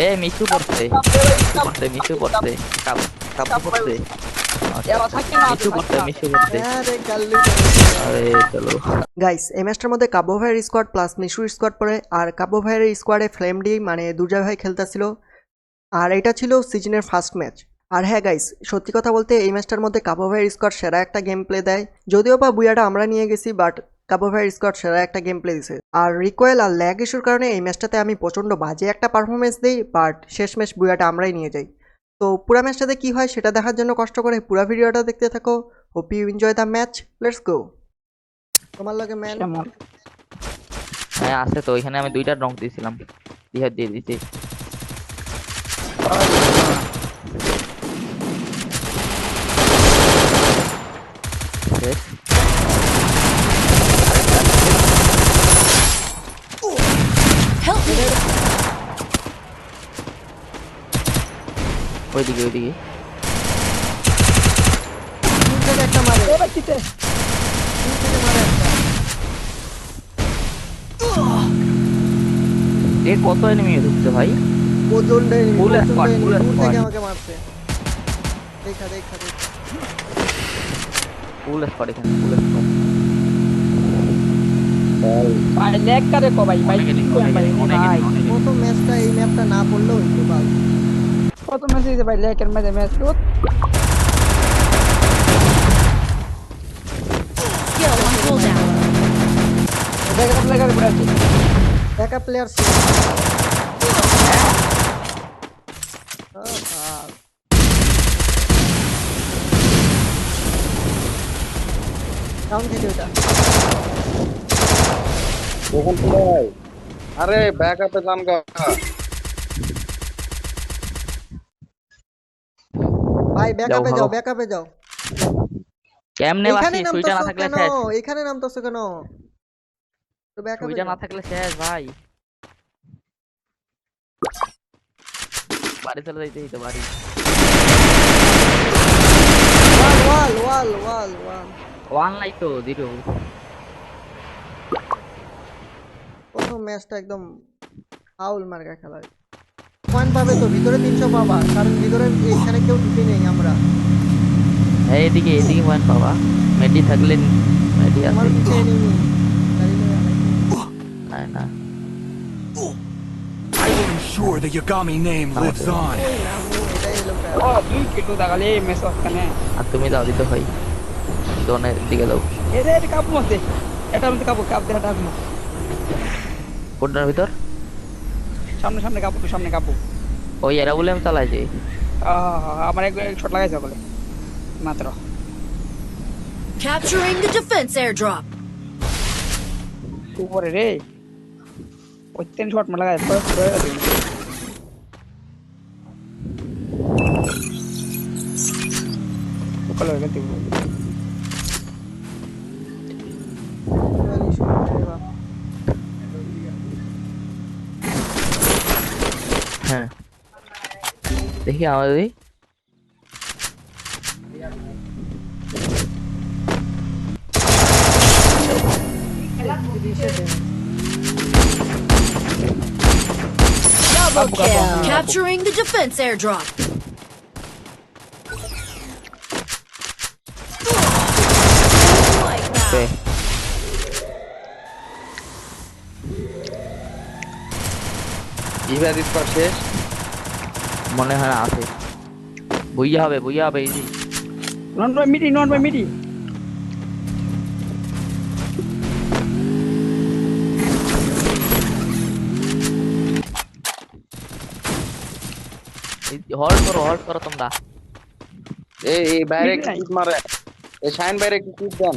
এ মিশু পড়ছে মিশু পড়ছে cup cup পড়ছে মিশু পড়ছে আরে চলো গাইস এই ম্যাচটার মধ্যে কাব্য ভাইয়ের স্কোয়াড প্লাস মিশুর স্কোয়াড পড়ে, আর কাব্য ভাইয়ের স্কোয়াডে ফ্লেম ডি মানে দুর্জয় ভাই খেলতেছিল, আর এটা ছিল সিজনের ফার্স্ট ম্যাচ। আর হ্যাঁ গাইস, সত্যি কথা বলতে এই ম্যাচটার মধ্যে কাব্য ভাইয়ের স্কোয়াড সেরা একটা গেম প্লে দেয়, যদিও বা বুয়াটা আমরা নিয়ে গেছি, বাট কাব্য ভাইয়ের স্কোয়াড সেরা একটা গেম প্লে দিছে। আর রিকোয়েল আর ল্যাগ ইস্যুর কারণে এই ম্যাচটাতে আমি প্রচণ্ড বাজে একটা পারফরমেন্স দিই, বাট শেষ ম্যাচ বুয়াটা আমরাই নিয়ে যাই। তো পুরো ম্যাচটাতে কি হয় সেটা দেখার জন্য কষ্ট করে পুরো ভিডিওটা দেখতে থাকো। Hope you enjoy the match, let's go. তোমার লাগে ম্যান হ্যাঁ আছে তো, এখানে আমি দুইটা রং দিয়েছিলাম, দিয়ে দিয়েছি। ওইদিকে একটা মারে এ কত এনিমি ঢুকছে ভাই, প্রচন্ড ফুল স্কোয়াড থেকে আমাকে মারছে। দেখা ফুল স্কোয়াড এখানে ফুল স্কোয়াড ভাই ল্যাগ করে কো ভাই ভাই কত ম্যাচটা এই ম্যাপটা না পড়লেও হইতো বাল। কত ম্যাচ হইছে ভাই ল্যাগের মধ্যে ম্যাচ তো ল্যাগের পড়ে আছে ব্যাকআপ প্লেয়ার ছিল। আরে ব্যাকআপে যান গা ভাই, ব্যাকআপে যাও। কেমনে বাসি সুইটা না থাকলে শেষ, এখানে নামতেছো কেন? তো ব্যাকআপে সুইটা না থাকলে শেষ ভাই, বাড়ি চলে যাইতে হইতো বাড়ি। ওয়াল ওয়ান নাই তো জিরো। প্রথম ম্যাচটা একদম ফাউল মার্কা খেলা। পয়েন্ট পাবে তো, ভিতরে 300 পাবা, কারণ ভিতরে এখানে কেউ ঢুকে নেই আমরা। এইদিকে পয়েন্ট পাবা, মেডি থাকলে মেডি আছে। আমার পিছে এনিমি না I will ensure the Yagami name lives on. ও দুই কিলো দাগালে ম্যাচ ওখানে। আর তুমি দাও দিতে ভাই, দোনের দিকে দাও। এটা কাপ মতে, এটা মতে কাপ দেটা ডাকমু কোডার ভিতর সামনে কাপ ওই এরা বলে আমি চালাইছি। আমার এক শট লাগাইছে বলে মাত্র। Capturing the defense airdrop. উপরে রে ওই তিন শট মারা লাগাইছে উপরে গেতে হ্যাঁ দেখি আমাদের Double kill. Capturing the defense airdrop. Okay. ইভা স্কোয়াড শেষ মনে হয় না আছে, বুইয়া হবে ইজি। নন বাই মিডি হল্ড করো তোমরা। এই বাইরে কিক মারে, এই শাইন বাইরে কিক দেন।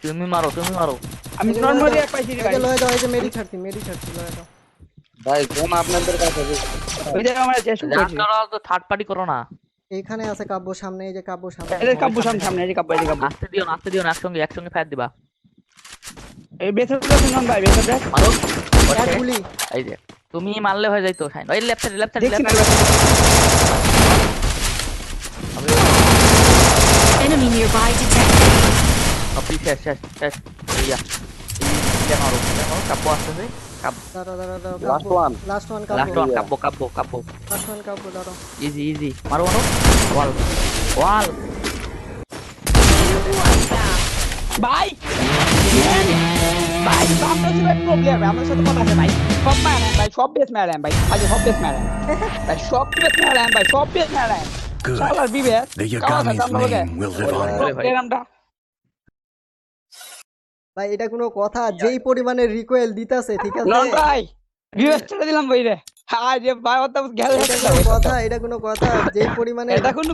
তুমি মারো আমি নরমালি এক পাইছি রে ভাই। লয়ে দাও, এই যে মেডি ছাড়ছি লয়ে দাও ভাই কোন আপনাদের কাছে ওই যে আমরা চেষ্টা করছি। আপনারা তো থার্ড পার্টি করো না। এইখানে আছে কাব্য সামনে, এই যে কাব্য সামনে, এই কাব্য সামনে এই যে কাব্য আস্তে দিও না একসঙ্গে ফায়ার দিবা। এই বেসর নন ভাই বেসর দেখ মারো এক গুলি। এই যে তুমি মারলে হয়ে যাইতো শাইন। ওই লেফট সাইড দেখছি না Enemy nearby detected. অফিস শেষ ইয়া এটা মারো কাব্য আসতেছে দাঁড়াও Last one. Last one last Kabya one Kabya last one Kabya দাঁড়াও ইজি মারো ওয়াল ওয়াল ভাই ভাই আপনার সাথে প্রবলেম আমার সাথে কথা আছে ভাই সব মারেন ভাই সব বেশ মারেন ভাই খালি সব বেশ মারেন ভাই সব বেশ মারেন ভাই সব বেশ মারেন শালার বিবেক The Yagami's name will live on. প্রোগ্রামটা ভাই এটা কোনো কথা যেই পরিমাণে রিকোয়েল দিতেছে ঠিক আছে লন ভাই বিবেক ছেড়ে দিলাম ভাই রে হায় রে ভাই ওটা গেল এটা কোনো কথা যেই পরিমাণে এটা কোনো